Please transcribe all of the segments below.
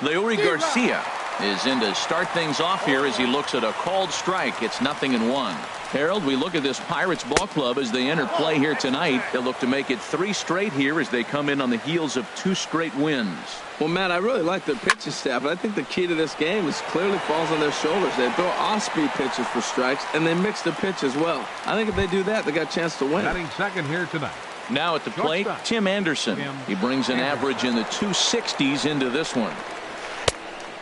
Leury Garcia is in to start things off here as he looks at a called strike. It's 0-1. Harold, we look at this Pirates ball club as they enter play here tonight. They'll look to make it 3 straight here as they come in on the heels of 2 straight wins. Well, Matt, I really like their pitching staff. I think the key to this game is clearly falls on their shoulders. They throw off-speed pitches for strikes, and they mix the pitch as well. I think if they do that, they got a chance to win. Batting second here tonight. Now at the plate, Tim Anderson. He brings an average in the 260s into this one.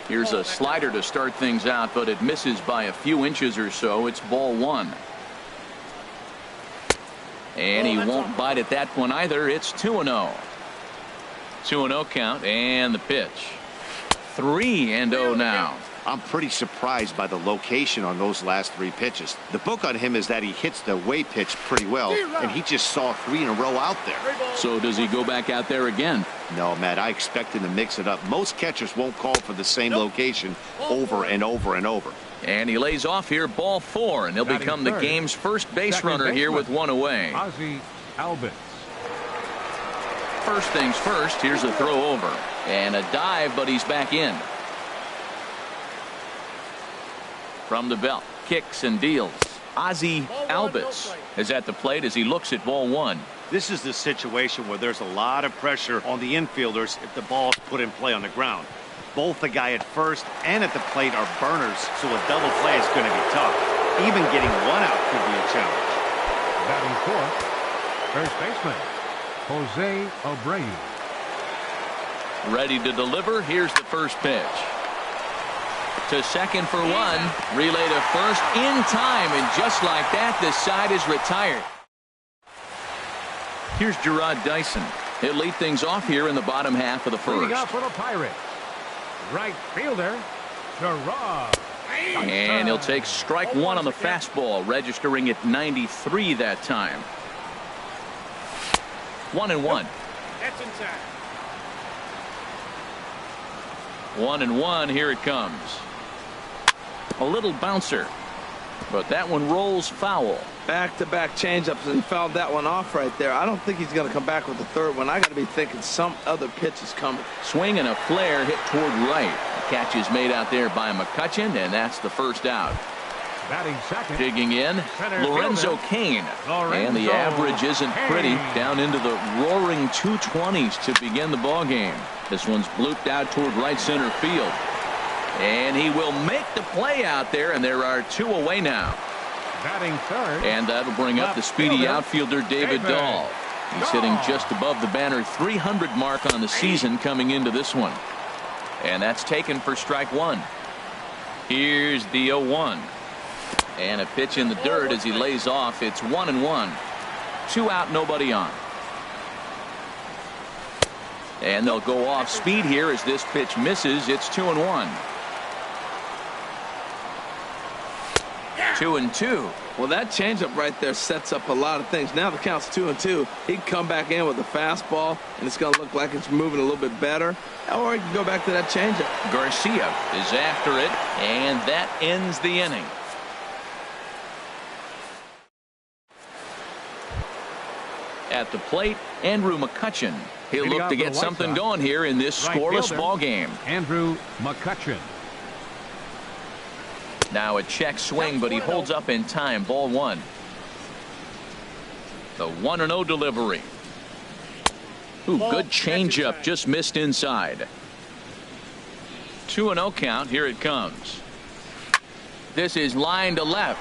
Here's a slider to start things out, but it misses by a few inches or so. It's ball 1. And he won't bite at that one either. It's 2-0. 2-0 count, and the pitch. 3-0 now. I'm pretty surprised by the location on those last 3 pitches. The book on him is that he hits the away pitch pretty well, and he just saw 3 in a row out there. So does he go back out there again? No, Matt, I expect him to mix it up. Most catchers won't call for the same location over and over and over. And he lays off here, ball 4, and he'll become the game's first base runner here with 1 away. Ozzie Albies. First things first, here's a throw over. And a dive, but he's back in. From the belt, kicks and deals. Ozzie Albies is at the plate as he looks at ball 1. This is the situation where there's a lot of pressure on the infielders if the ball's put in play on the ground. Both the guy at first and at the plate are burners, so a double play is going to be tough. Even getting 1 out could be a challenge. Batting fourth, first baseman, Jose Abreu. Ready to deliver. Here's the first pitch. To second for 1. Relay to first in time, and just like that, the side is retired. Here's Gerard Dyson. He'll lead things off here in the bottom half of the first. Leading up for the Pirates, right fielder, Gerard. And he'll take strike 1 on the fastball, registering at 93 that time. 1-1. That's inside. 1-1. Here it comes. A little bouncer, but that one rolls foul. Back-to-back changeups, and he fouled that one off right there. I don't think he's going to come back with the third one. I got to be thinking some other pitch is coming. Swing and a flare hit toward right. The catch is made out there by McCutchen, and that's the first out. Batting second. Digging in, Lorenzo Cain. And the average isn't pretty. Down into the roaring 220s to begin the ball game. This one's blooped out toward right center field. And he will make the play out there, and there are 2 away now. Batting third. And that'll bring up the speedy outfielder David Dahl. He's hitting just above the banner 300 mark on the season coming into this one. And that's taken for strike 1. Here's the 0-1. And a pitch in the dirt as he lays off. It's 1-1. 2 out, nobody on. And they'll go off speed here as this pitch misses. It's 2-1. 2-2. Well, that changeup right there sets up a lot of things. Now the count's 2-2. He can come back in with a fastball, and it's going to look like it's moving a little bit better. Or he can go back to that changeup. Garcia is after it, and that ends the inning. At the plate, Andrew McCutchen. He'll look to get something going here in this scoreless ball game. Andrew McCutchen. Now a check swing, but he holds up in time. Ball 1. The 1-0 delivery. Ooh, good changeup, just missed inside. 2-0 count. Here it comes. This is line to left,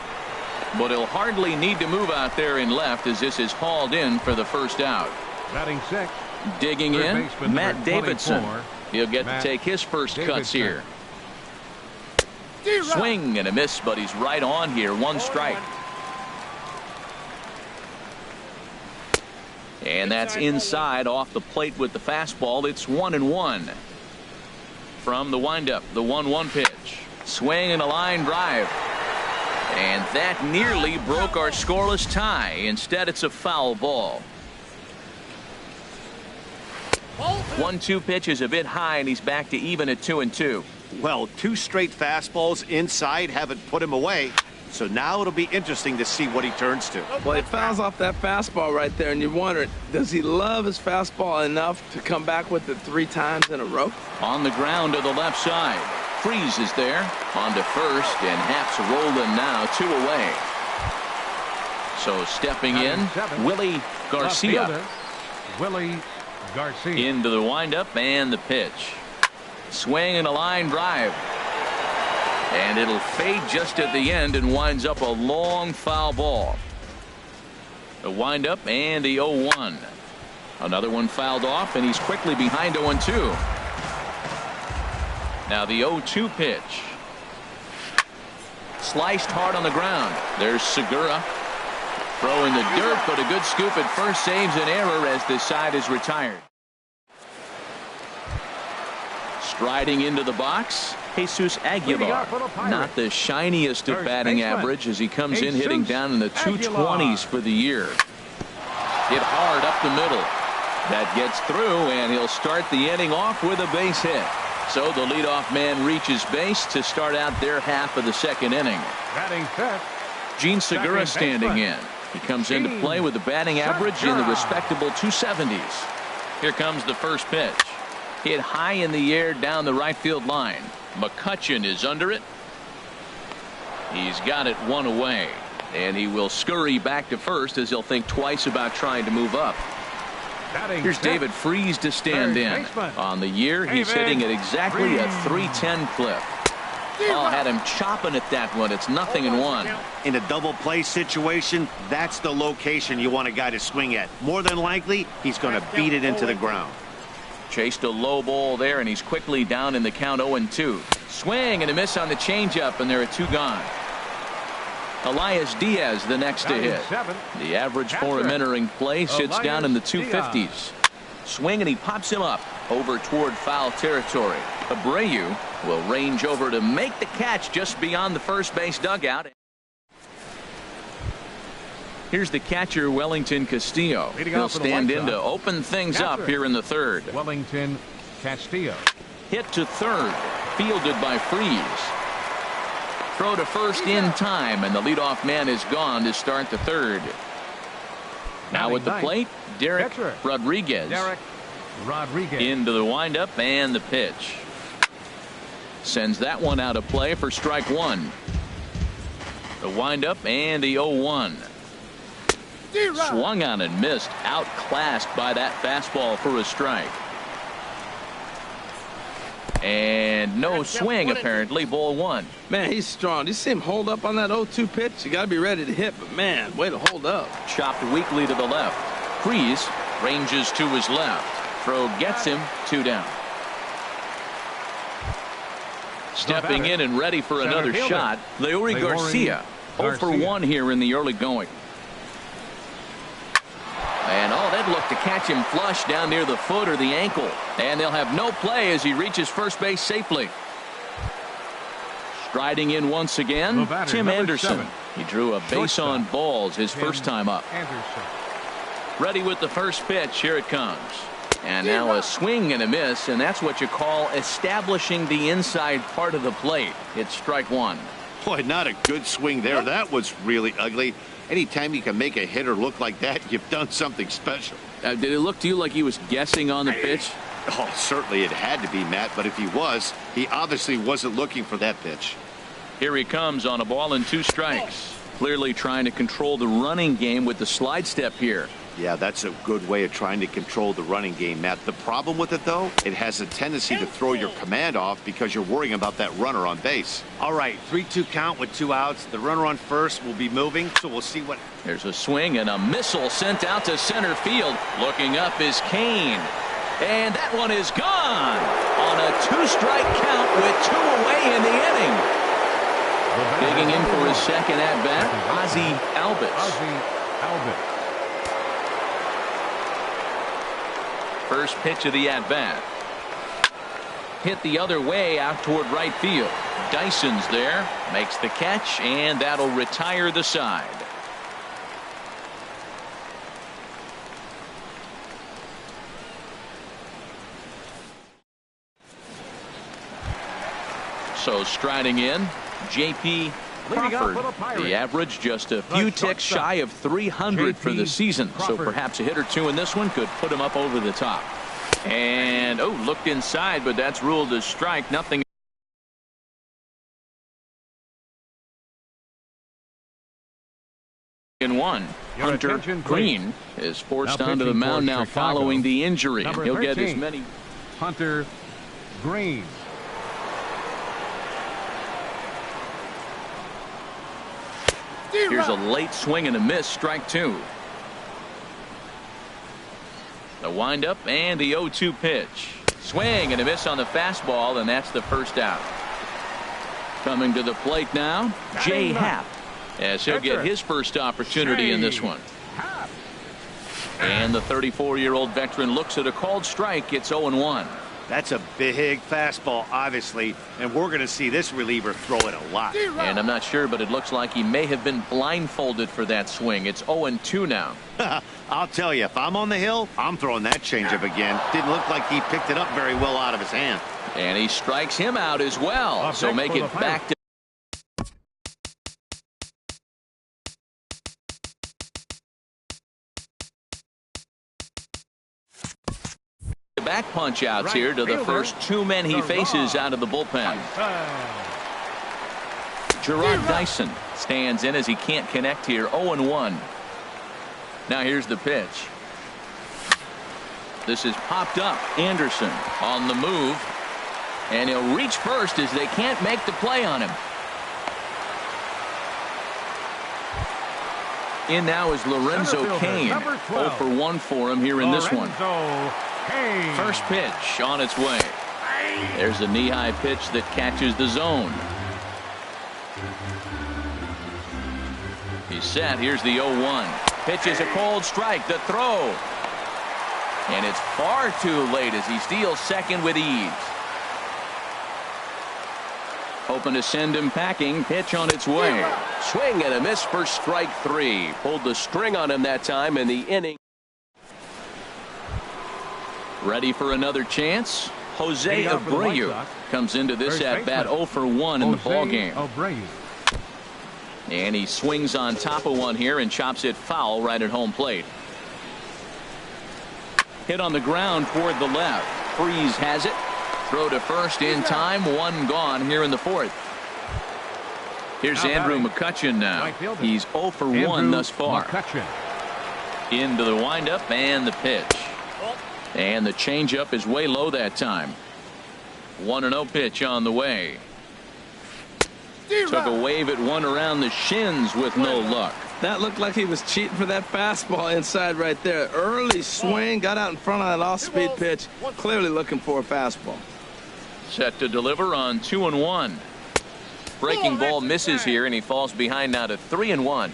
but he'll hardly need to move out there in left as this is hauled in for the first out. Batting 6. Digging in, Matt Davidson. He'll get to take his first cuts here. Swing and a miss, but he's right on here. 1 strike. And that's inside off the plate with the fastball. It's 1-1. From the windup, the 1-1 pitch. Swing and a line drive. And that nearly broke our scoreless tie. Instead, it's a foul ball. 1-2 pitch is a bit high, and he's back to even at 2-2. Well, 2 straight fastballs inside haven't put him away. So now it'll be interesting to see what he turns to. Well, he fouls off that fastball right there, and you wonder, does he love his fastball enough to come back with it 3 times in a row? On the ground to the left side. Freeze is there. On to first, and Haps rolling now, 2 away. So stepping in, Willie Garcia. Willie Garcia. Into the windup and the pitch. Swing and a line drive. And it'll fade just at the end and winds up a long foul ball. The windup and the 0-1. Another one fouled off, and he's quickly behind 0-2. Now the 0-2 pitch. Sliced hard on the ground. There's Segura. Throw in the dirt, but a good scoop at first saves an error as the side is retired. Striding into the box, Jesus Aguilar. Not the shiniest of batting average as he comes in hitting down in the 220s for the year. Hit hard up the middle. That gets through, and he'll start the inning off with a base hit. So the leadoff man reaches base to start out their half of the second inning. Batting fifth. Gene Segura standing in. He comes into play with a batting average in the respectable 270s. Here comes the first pitch. Hit high in the air down the right field line. McCutchen is under it. He's got it 1 away. And he will scurry back to first as he'll think twice about trying to move up. Here's David Freeze to stand in. On the year, he's hitting at exactly a .310 clip. Oh, had him chopping at that one. It's 0-1. In a double play situation, that's the location you want a guy to swing at. More than likely, he's going to beat it into the ground. Chased a low ball there, and he's quickly down in the count 0-2. Swing and a miss on the changeup, and there are 2 gone. Elias Diaz the next to hit. The average for him entering play sits down in the 250s. Swing, and he pops him up over toward foul territory. Abreu will range over to make the catch just beyond the first base dugout. Here's the catcher, Wellington Castillo. He'll stand in to open things up here in the third. Wellington Castillo. Hit to third, fielded by Freeze. Throw to first in time, and the leadoff man is gone to start the third. Now at the plate, Derek Rodriguez. Into the windup and the pitch. Sends that one out of play for strike 1. The windup and the 0-1. Swung on and missed, outclassed by that fastball for a strike. And no swing, apparently. Ball 1. Man, he's strong. You see him hold up on that 0-2 pitch? You got to be ready to hit, but man, way to hold up. Chopped weakly to the left. Freeze ranges to his left. Throw gets him, 2 down. Stepping in and ready for another shot, Leury Garcia. 0 for 1 here in the early going. And they'd look to catch him flush down near the foot or the ankle. And they'll have no play as he reaches first base safely. Striding in once again, Tim Anderson. He drew a base on balls his first time up. Ready with the first pitch. Here it comes. And now a swing and a miss, and that's what you call establishing the inside part of the plate. It's strike 1. Boy, not a good swing there. That was really ugly. Anytime you can make a hitter look like that, you've done something special. Did it look to you like he was guessing on the pitch? Oh, certainly it had to be, Matt, but if he was, he obviously wasn't looking for that pitch. Here he comes on a ball and 2 strikes. Clearly trying to control the running game with the slide step here. Yeah, that's a good way of trying to control the running game, Matt. The problem with it, though, it has a tendency to throw your command off because you're worrying about that runner on base. All right, 3-2 count with 2 outs. The runner on first will be moving, so we'll see what... There's a swing and a missile sent out to center field. Looking up is Kane. And that one is gone on a 2-strike count with 2 away in the inning. Digging in for his second at-bat, Ozzie Albies. First pitch of the at-bat. Hit the other way out toward right field. Dyson's there, makes the catch, and that'll retire the side. So striding in, J.P. Crawford. The average just a few ticks shy of 300 for the season. So perhaps a hit or two in this one could put him up over the top. And, oh, looked inside, but that's ruled a strike. Nothing. In one. Hunter Green is forced onto the mound now following the injury. And he'll get as many. Hunter Green. Here's a late swing and a miss, strike two. The windup and the 0-2 pitch. Swing and a miss on the fastball, and that's the first out. Coming to the plate now, Jay Happ, as he'll get his first opportunity in this one. And the 34-year-old veteran looks at a called strike. It's 0-1. That's a big fastball, obviously, and we're going to see this reliever throw it a lot. And I'm not sure, but it looks like he may have been blindfolded for that swing. It's 0-2 now. I'll tell you, if I'm on the hill, I'm throwing that changeup again. Didn't look like he picked it up very well out of his hand. And he strikes him out as well. So make it back to back punch outs here to the first two men he faces out of the bullpen. Gerard Dyson stands in as he can't connect here. 0-1. Now here's the pitch. This is popped up. Anderson on the move, and he'll reach first as they can't make the play on him. In now is Lorenzo Cain. 0-for-1 for him here in this one. First pitch on its way. There's a knee-high pitch that catches the zone. He's set. Here's the 0-1. Pitch is a cold strike. The throw. And it's far too late as he steals second with ease. Hoping to send him packing. Pitch on its way. Swing and a miss for strike three. Pulled the string on him that time in the inning. Ready for another chance. Jose Abreu comes into this at bat 0-for-1 in the ball game. And he swings on top of one here and chops it foul right at home plate. Hit on the ground toward the left. Freeze has it. Throw to first in time. One gone here in the fourth. Here's Andrew McCutchen now. He's 0-for-1 thus far. Into the windup and the pitch. And the changeup is way low that time. 1-0 pitch on the way. Took a wave at one around the shins with no luck. That looked like he was cheating for that fastball inside right there. Early swing, got out in front of that off-speed pitch. Clearly looking for a fastball. Set to deliver on 2-1. Breaking ball misses here, and he falls behind now to 3-1.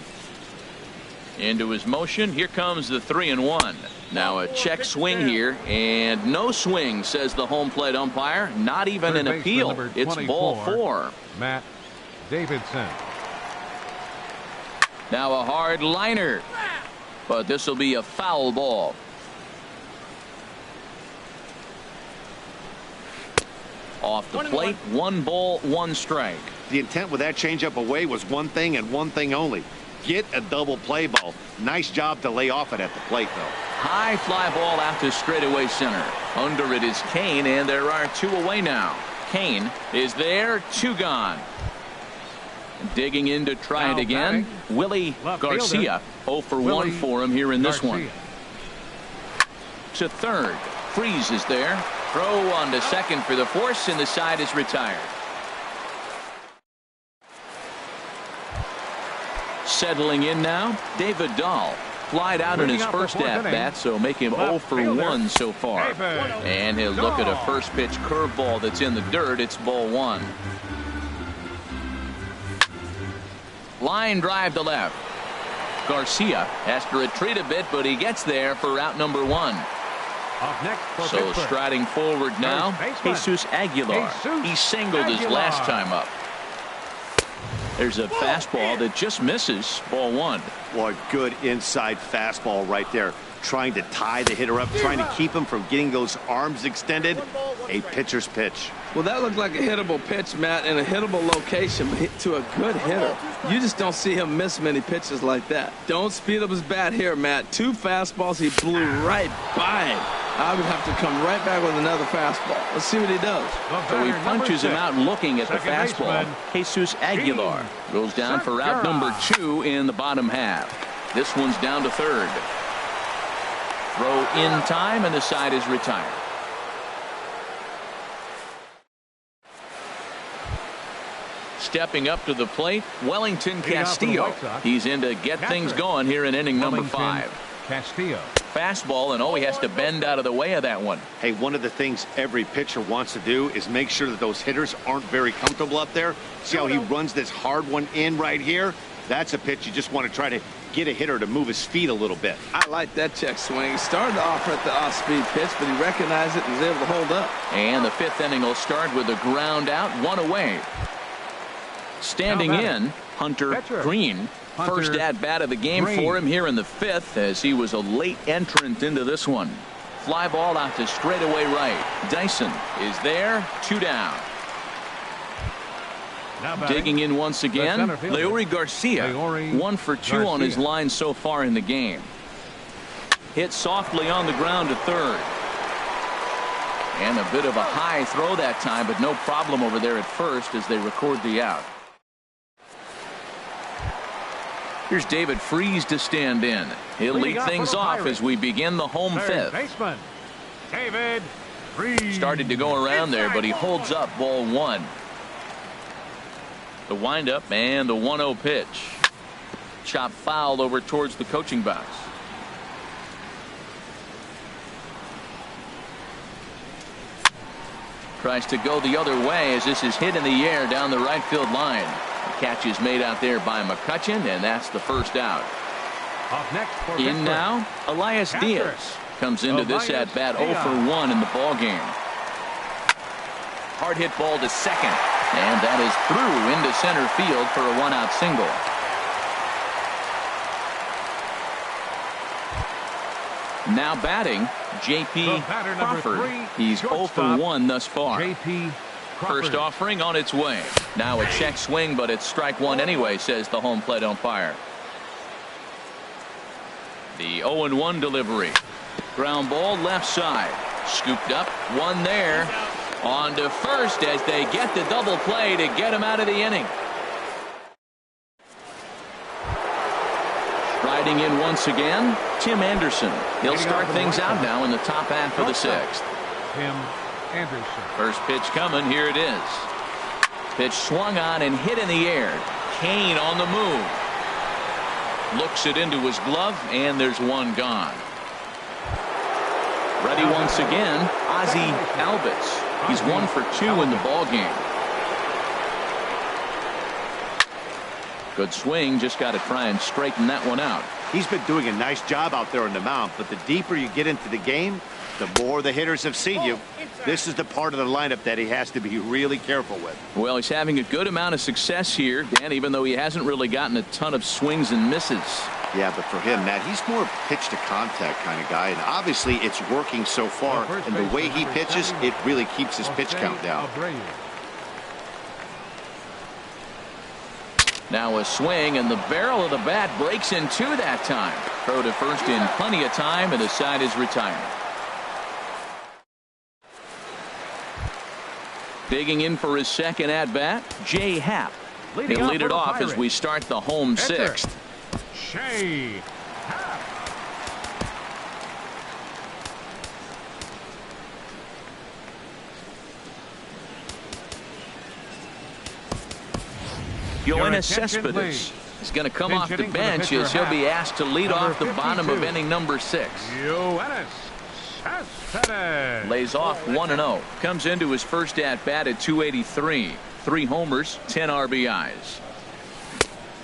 Into his motion. Here comes the 3-1. Now a check swing here, and no swing, says the home plate umpire. Not even an appeal. It's ball four. Matt Davidson. Now a hard liner, but this will be a foul ball. Off the plate, 1 ball, 1 strike. The intent with that changeup away was one thing and one thing only. Get a double play ball. Nice job to lay off it at the plate, though. High fly ball out to straightaway center. Under it is Cain, and there are 2 away now. Cain is there, 2 gone. Digging in to try it again. Willie Garcia. 0-for-1 for him here in this one. To third. Freeze is there. Throw on to second for the force, and the side is retired. Settling in now, David Dahl. Flied out in his first at-bat, so make him 0-for-1 so far. And he'll look at a first pitch curveball that's in the dirt. It's ball 1. Line drive to left. Garcia has to retreat a bit, but he gets there for out number 1. So striding forward now, Jesus Aguilar. He singled his last time up. There's a fastball that just misses. Ball 1. Boy, good inside fastball right there. trying to tie the hitter up, trying to keep him from getting those arms extended. A pitcher's pitch. Well, that looked like a hittable pitch, Matt, in a hittable location to a good hitter. You just don't see him miss many pitches like that. Don't speed up his bat here, Matt. 2 fastballs, he blew right by him. I would have to come right back with another fastball. Let's see what he does. So he punches him out looking at the fastball. Jesus Aguilar goes down for out number 2 in the bottom half. This one's down to third. Throw in time, and the side is retired. Stepping up to the plate, Wellington Castillo. He's in to get things going here in inning number 5. Castillo. Fastball, and he has to bend out of the way of that one. Hey, one of the things every pitcher wants to do is make sure that those hitters aren't very comfortable up there. See how he runs this hard one in right here? That's a pitch you just want to try to get a hitter to move his feet a little bit. I like that check swing. He started off at the off-speed pitch, but he recognized it and was able to hold up. And the 5th inning will start with a ground out, 1 away. Standing in, Hunter Green. First at-bat of the game for him here in the 5th, as he was a late entrant into this one. Fly ball out to straightaway right. Dyson is there, 2 down. Digging in once again, Leury Garcia. 1 for 2 on his line so far in the game. Hit softly on the ground to third. And a bit of a high throw that time, but no problem over there at first as they record the out. Here's David Freese to stand in. He'll lead things off as we begin the home 5th. Baseman, David Freese. Started to go around there, but he holds up ball 1. The windup and the 1-0 pitch. Chop fouled over towards the coaching box. Tries to go the other way as this is hit in the air down the right field line. The catch is made out there by McCutchen, and that's the first out. Up next for in now, Elias Diaz comes into this at bat 0 for 1 in the ball game. Hard hit ball to second, and that is through into center field for a 1-out single. Now batting, J.P. Crawford. He's 0 for 1 thus far. J.P. First offering on its way. Now a check swing, but it's strike 1 anyway, says the home plate umpire. The 0-1 delivery. Ground ball left side. Scooped up, 1 there. On to first as they get the double play to get him out of the inning. Riding in once again, Tim Anderson. He'll start things out now in the top half of the 6th. Tim Anderson. First pitch coming. Here it is. Pitch swung on and hit in the air. Kane on the move. Looks it into his glove, and there's 1 gone. Ready once again, Ozzie Albies. He's 1 for 2 in the ball game. Good swing. Just got to try and straighten that one out. He's been doing a nice job out there on the mound, but the deeper you get into the game, the more the hitters have seen you. This is the part of the lineup that he has to be really careful with. Well, he's having a good amount of success here, Dan, even though he hasn't really gotten a ton of swings and misses. Yeah, but for him, Matt, he's more pitch to contact kind of guy, and obviously it's working so far, and the way he pitches, it really keeps his pitch count down. Now a swing, and the barrel of the bat breaks in 2 that time. Throw to first in plenty of time, and the side is retired. Digging in for his second at-bat, Jay Happ. He'll lead it off as we start the home 6th. Jay Happ. Yoenis Cespedes is going to come off the bench as he'll be asked to lead off the bottom of inning number 6. Yoenis Cespedes lays off 1-0. Comes into his first at-bat at 283. 3 homers, 10 RBIs.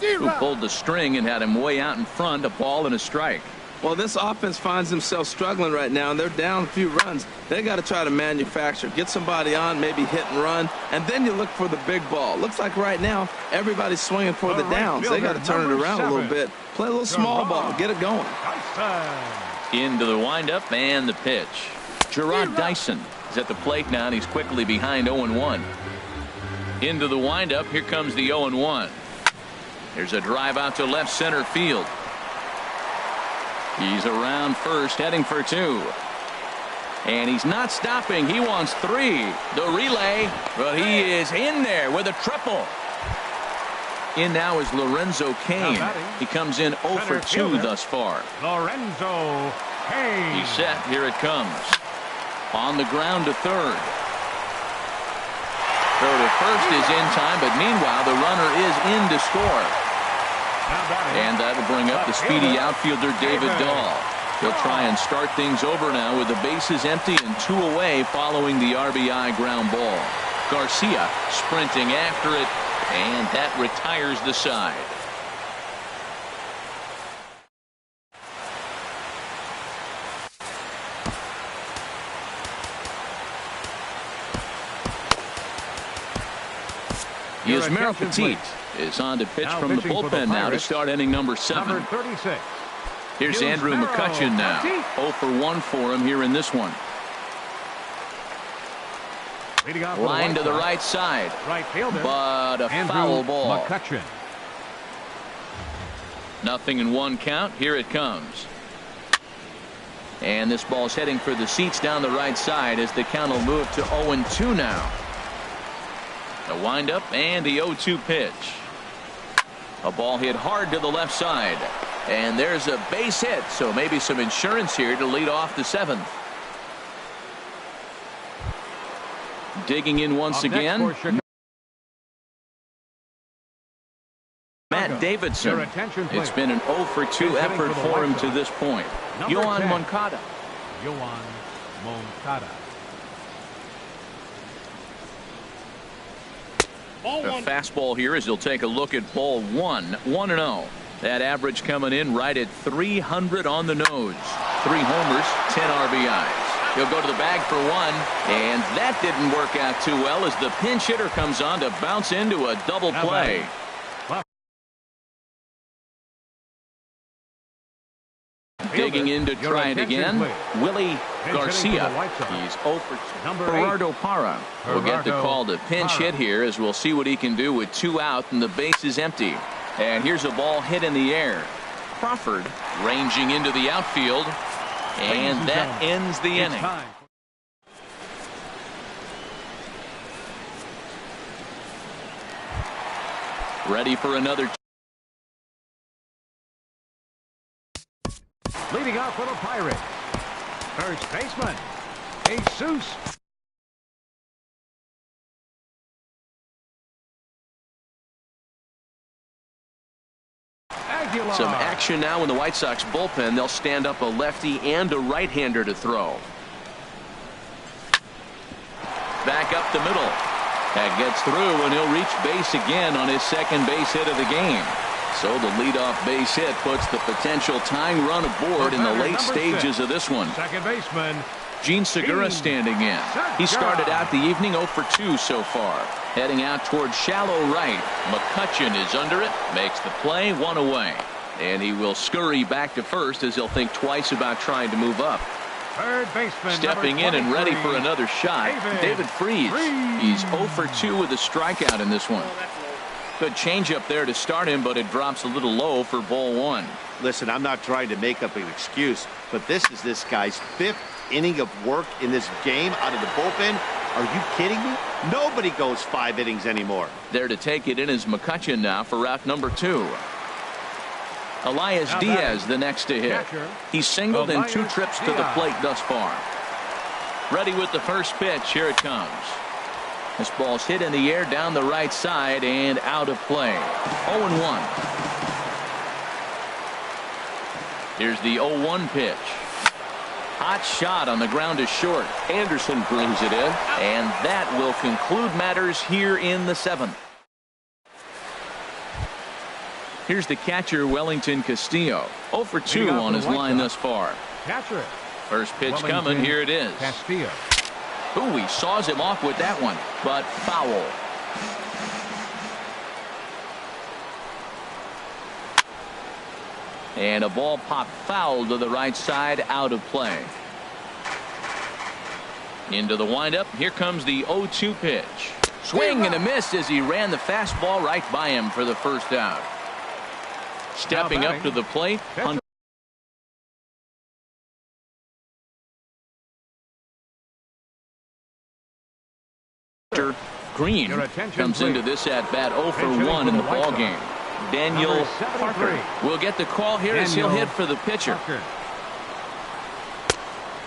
Who pulled the string and had him way out in front, a ball and a strike. Well, this offense finds themselves struggling right now, and they're down a few runs. They got to try to manufacture, get somebody on, maybe hit and run, and then you look for the big ball. Looks like right now everybody's swinging for the downs. They got to turn it around a little bit, play a little small ball, get it going. Into the windup and the pitch. Gerard Dyson is at the plate now, and he's quickly behind 0-1. Into the windup. Here comes the 0-1. There's a drive out to left center field. He's around first, heading for 2. And he's not stopping. He wants 3. The relay, but he is in there with a triple. In now is Lorenzo Cain. He comes in 0 for 2 thus far. Lorenzo Cain. He's set. Here it comes. On the ground to third. Throw to first is in time, but meanwhile the runner is in to score. And that'll bring up the speedy outfielder David Dahl. He'll try and start things over now with the bases empty and 2 away following the RBI ground ball. Garcia sprinting after it, and that retires the side. Yasmero Petit is on to pitch from the bullpen now to start inning number 7. Number 36. Here's Andrew McCutchen now. 0 for 1 for him here in this one. Line to the right side. Right fielder. But a foul ball. McCutchen. 0-1 count. Here it comes. And this ball's heading for the seats down the right side as the count will move to 0-2 now. The windup and the 0-2 pitch. A ball hit hard to the left side. And there's a base hit, so maybe some insurance here to lead off the 7th. Digging in once again. Matt Davidson. It's been an 0 for 2 effort for him to this point. Yohan Moncada. Yohan Moncada. A fastball here as he'll take a look at ball 1. 1-0. That average coming in right at 300 on the nose. 3 homers, 10 RBIs. He'll go to the bag for 1, and that didn't work out too well as the pinch hitter comes on to bounce into a double play. Digging in to try it again. Willie Garcia. He's 0 for 2. Gerardo Parra will get the call to pinch hit here as we'll see what he can do with 2 out and the base is empty. And here's a ball hit in the air. Crawford ranging into the outfield. And that ends the inning. Ready for another. Leading off for the Pirates. First baseman, Jesus. Some action now in the White Sox bullpen. They'll stand up a lefty and a right-hander to throw. Back up the middle. That gets through, and he'll reach base again on his second base hit of the game. So the leadoff base hit puts the potential tying run aboard in the late stages of this one. Second baseman Gene Segura standing in. He started out the evening 0 for 2 so far. Heading out towards shallow right. McCutchen is under it. Makes the play, 1 away. And he will scurry back to first as he'll think twice about trying to move up. Third baseman stepping in and ready for another shot. David Freese. He's 0 for 2 with a strikeout in this one. Good changeup there to start him, but it drops a little low for ball 1. Listen, I'm not trying to make up an excuse, but this is this guy's 5th inning of work in this game out of the bullpen. Are you kidding me? Nobody goes 5 innings anymore. There to take it in is McCutchen now for route number 2. Elias Diaz the next to hit. He's singled in 2 trips to the plate thus far. Ready with the first pitch. Here it comes. This ball's hit in the air down the right side and out of play. 0-1. Here's the 0-1 pitch. Hot shot on the ground to short. Anderson brings it in, and that will conclude matters here in the 7th. Here's the catcher, Wellington Castillo. 0 for 2 on his line thus far. First pitch coming. Here it is. Castillo. Ooh, he saws him off with that one, but foul. And a ball popped foul to the right side, out of play. Into the windup. Here comes the 0-2 pitch. Swing and a miss as he ran the fastball right by him for the first out. Stepping up to the plate. Green comes into this at bat 0 for 1 in the ball game. Daniel Parker will get the call here as he'll hit for the pitcher.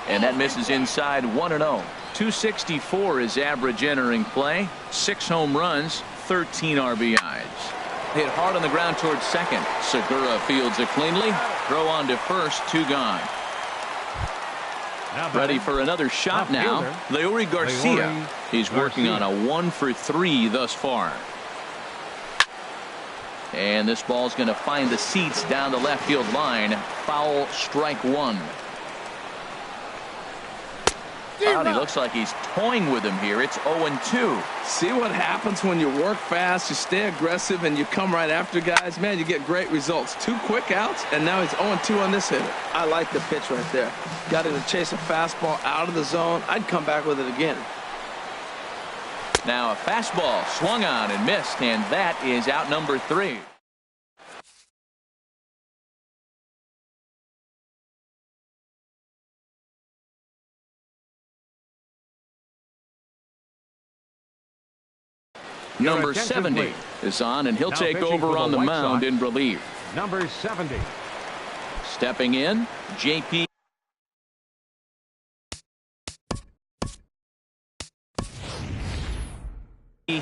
And that misses inside 1-0. 264 is average entering play. 6 home runs, 13 RBIs. Hit hard on the ground towards second. Segura fields it cleanly. Throw on to first, 2 gone. Ready for another shot now. Leury Garcia. He's working on a 1 for 3 thus far. And this ball's going to find the seats down the left field line. Foul, strike 1. Well, he looks like he's toying with him here. It's 0-2. See what happens when you work fast, you stay aggressive, and you come right after guys? Man, you get great results. 2 quick outs, and now he's 0-2 on this hitter. I like the pitch right there. Got him to chase a fastball out of the zone. I'd come back with it again. Now a fastball swung on and missed, and that is out number 3. Number 70 is on, and he'll take over on the mound in relief. Number 70. Stepping in, J.P.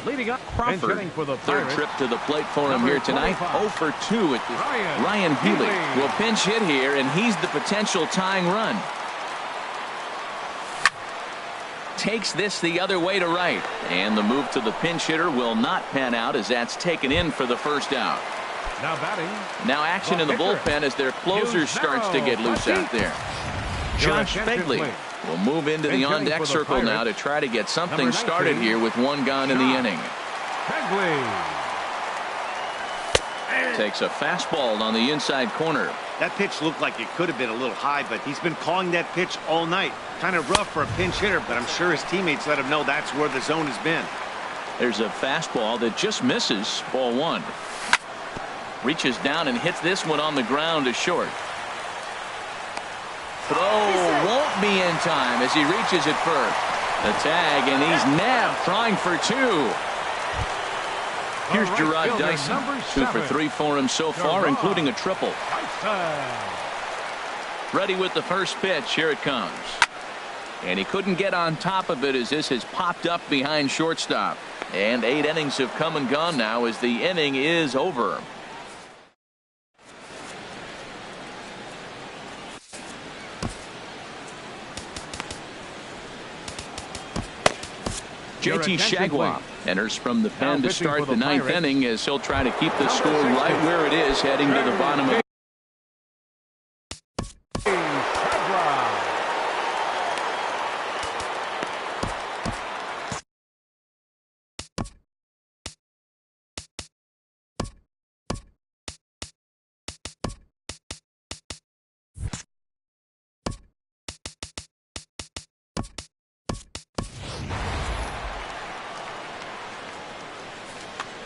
Leading up, Crawford. for the Third trip to the plate for him here tonight. 0 for 2 at the Ryan Healy will pinch hit here, and he's the potential tying run. Takes this the other way to right, and the move to the pinch hitter will not pan out as that's taken in for the first out. Now batting. Now action in the bullpen as their closer starts to get loose out there. Josh Begley will move into the on-deck circle now to try to get something started here with 1 gone in the inning. Takes a fastball on the inside corner. That pitch looked like it could have been a little high, but he's been calling that pitch all night. Kind of rough for a pinch hitter, but I'm sure his teammates let him know that's where the zone has been. There's a fastball that just misses. Ball 1. Reaches down and hits this one on the ground to short. Throw won't be in time as he reaches it first. The tag, and he's nabbed trying for 2. Here's Gerard Dyson. 2 for 3 for him so far, including a triple. Ready with the first pitch. Here it comes. And he couldn't get on top of it as this has popped up behind shortstop. And 8 innings have come and gone now as the inning is over. JT Shagwap enters from the pen to start the 9th inning as he'll try to keep the score right where it is heading to the bottom of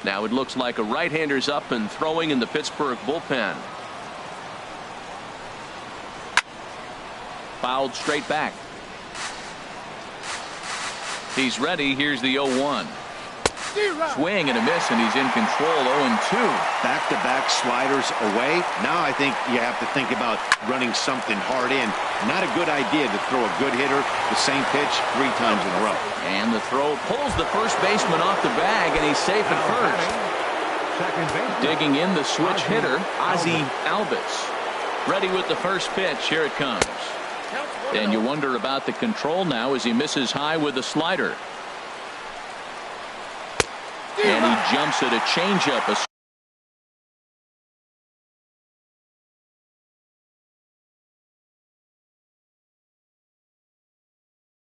Now it looks like a right-hander's up and throwing in the Pittsburgh bullpen. Fouled straight back. He's ready. Here's the 0-1. Swing and a miss, and he's in control. 0-2. Back-to-back sliders away. Now I think you have to think about running something hard in. Not a good idea to throw a good hitter the same pitch 3 times in a row. And the throw pulls the first baseman off the bag, and he's safe at first. Digging in the switch hitter, Ozzie Albies. Ready with the first pitch. Here it comes. And you wonder about the control now as he misses high with a slider. And he jumps at a changeup.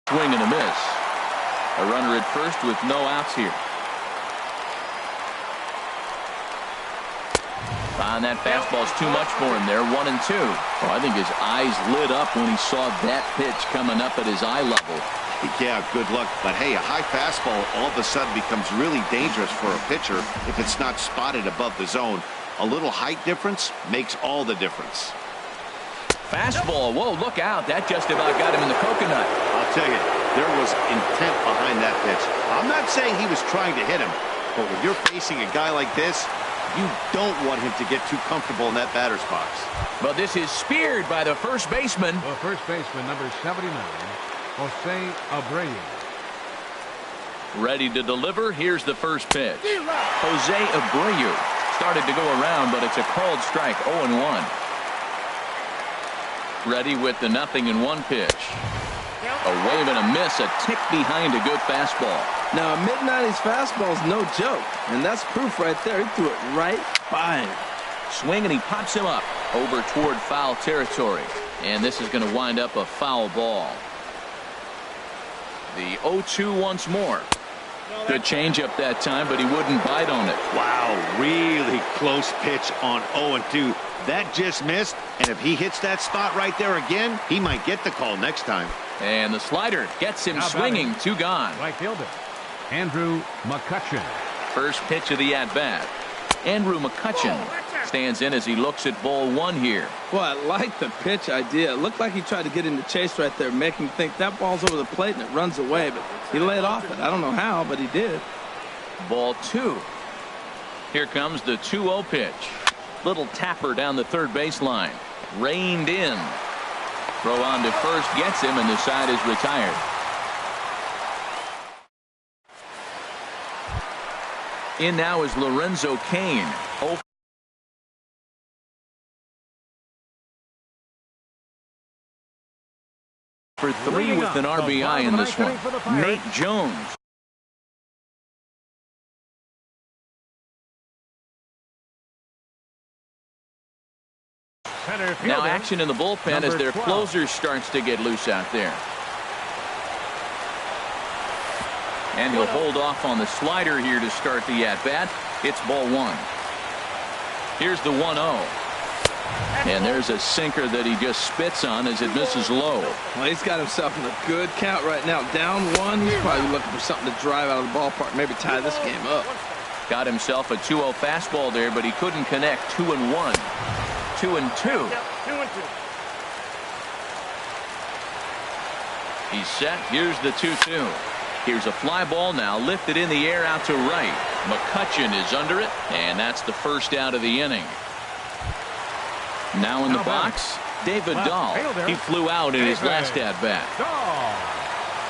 Swing and a miss. A runner at first with no outs here. And that fastball's too much for him there. 1-2. Oh, I think his eyes lit up when he saw that pitch coming up at his eye level. Yeah, good luck. But hey, a high fastball all of a sudden becomes really dangerous for a pitcher if it's not spotted above the zone. A little height difference makes all the difference. Fastball. Whoa, look out. That just about got him in the coconut. I'll tell you, there was intent behind that pitch. I'm not saying he was trying to hit him, but when you're facing a guy like this, you don't want him to get too comfortable in that batter's box. But this is speared by the first baseman. The first baseman, number 79, Jose Abreu. Ready to deliver. Here's the first pitch. Jose Abreu started to go around, but it's a called strike. 0-1. Ready with the 0-1 pitch. A wave and a miss, a tick behind a good fastball. Now, a mid-90s fastball is no joke, and that's proof right there. He threw it right by him. Swing, and he pops him up over toward foul territory. And this is going to wind up a foul ball. The 0-2 once more. Good changeup that time, but he wouldn't bite on it. Wow, really close pitch on 0-2. That just missed, and if he hits that spot right there again, he might get the call next time. And the slider gets him swinging. 2 gone. Right fielder, Andrew McCutchen. First pitch of the at-bat. Andrew McCutchen stands in as he looks at ball 1 here. Well, I like the pitch idea. It looked like he tried to get into chase right there, make him think that ball's over the plate and it runs away, but he laid off it. I don't know how, but he did. Ball 2. Here comes the 2-0 pitch. Little tapper down the third baseline. Reined in. Throw on to first gets him, and the side is retired. In now is Lorenzo Cain. 0 for 3 with an RBI in this one. Nate Jones. Now action in the bullpen as their closer starts to get loose out there. And he'll hold off on the slider here to start the at-bat. It's ball 1. Here's the 1-0. And there's a sinker that he just spits on as it misses low. Well, he's got himself in a good count right now. Down 1, he's probably looking for something to drive out of the ballpark, maybe tie this game up. Got himself a 2-0 fastball there, but he couldn't connect. 2-1. 2-2. He's set. Here's the 2-2. Here's a fly ball now lifted in the air out to right. McCutchen is under it, and that's the first out of the inning. Now in the box, David Dahl. He flew out in his last at-bat.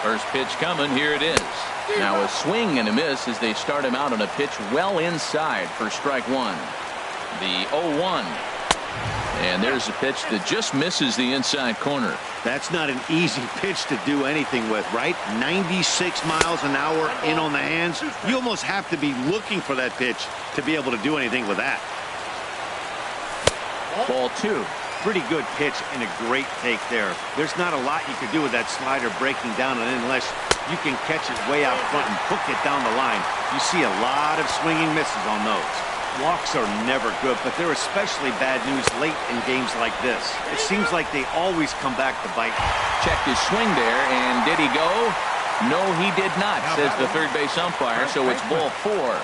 First pitch coming. Here it is. Now a swing and a miss as they start him out on a pitch well inside for strike 1. The 0-1. And there's a pitch that just misses the inside corner. That's not an easy pitch to do anything with, right? 96 miles an hour in on the hands. You almost have to be looking for that pitch to be able to do anything with that. Ball 2. Pretty good pitch and a great take there. There's not a lot you can do with that slider breaking down unless you can catch it way out front and hook it down the line. You see a lot of swinging misses on those. Walks are never good, but they're especially bad news late in games like this. It seems like they always come back to bite. Checked his swing there, and did he go? No, he did not, says the third base umpire, so it's ball 4.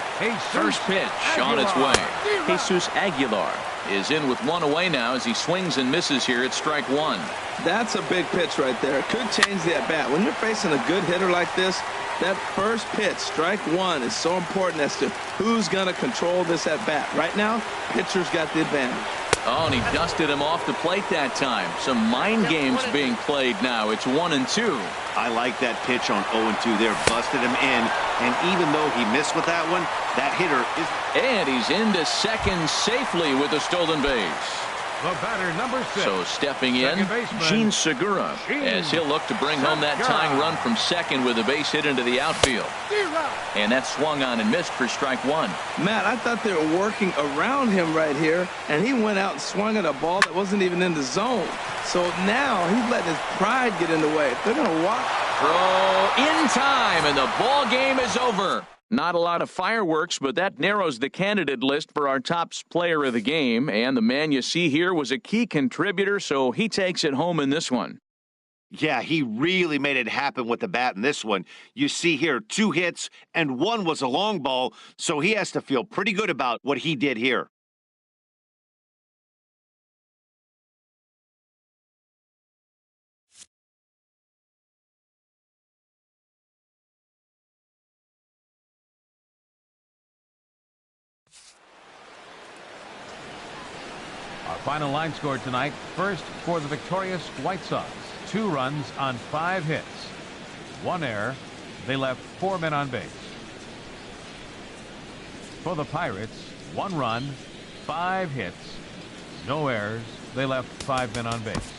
First pitch on its way. Jesus Aguilar is in with 1 away now as he swings and misses here at strike 1. That's a big pitch right there. It could change the at-bat. When you're facing a good hitter like this, that first pitch, strike 1, is so important as to who's going to control this at-bat. Right now, pitcher's got the advantage. Oh, and he dusted him off the plate that time. Some mind games being played now. It's 1-2. I like that pitch on 0-2 there. Busted him in, and even though he missed with that one, that hitter is... And he's into second safely with a stolen base. The batter, number 6. So stepping in, Gene Segura, as he'll look to bring home that tying run from second with a base hit into the outfield. And that swung on and missed for strike 1. Matt, I thought they were working around him right here, and he went out and swung at a ball that wasn't even in the zone. So now he's letting his pride get in the way. If they're going to walk Throw in time, and the ball game is over. Not a lot of fireworks, but that narrows the candidate list for our top player of the game. And the man you see here was a key contributor, so he takes it home in this one. Yeah, he really made it happen with the bat in this one. You see here 2 hits, and 1 was a long ball, so he has to feel pretty good about what he did here. Our final line score tonight. First for the victorious White Sox. 2 runs on 5 hits. 1 error. They left 4 men on base. For the Pirates, 1 run, 5 hits, no errors. They left 5 men on base.